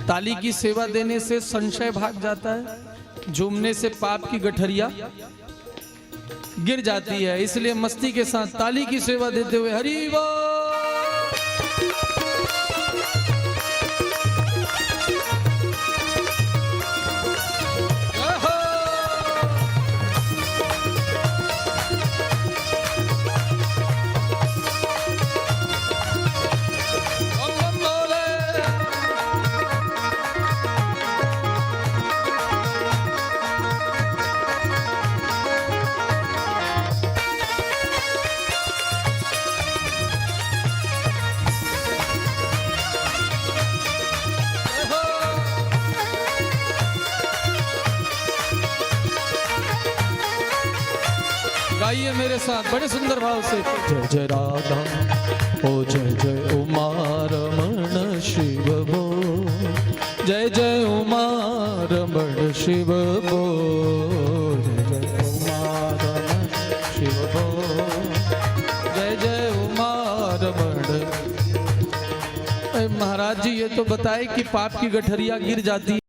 ताली की सेवा देने से संशय भाग जाता है, झूमने से पाप की गठरिया गिर जाती है। इसलिए मस्ती के साथ ताली की सेवा देते हुए हरि बोल। गाइए मेरे साथ बड़े सुंदर भाव से। जय जय राधा ओ जय जय उमा रमण शिव बो, जय जय उमा रमण शिव बो, जय जय उमा रमण शिव बो, जय जय उमा रमण। महाराज जी ये तो बताए कि पाप की गठरिया गिर जाती है।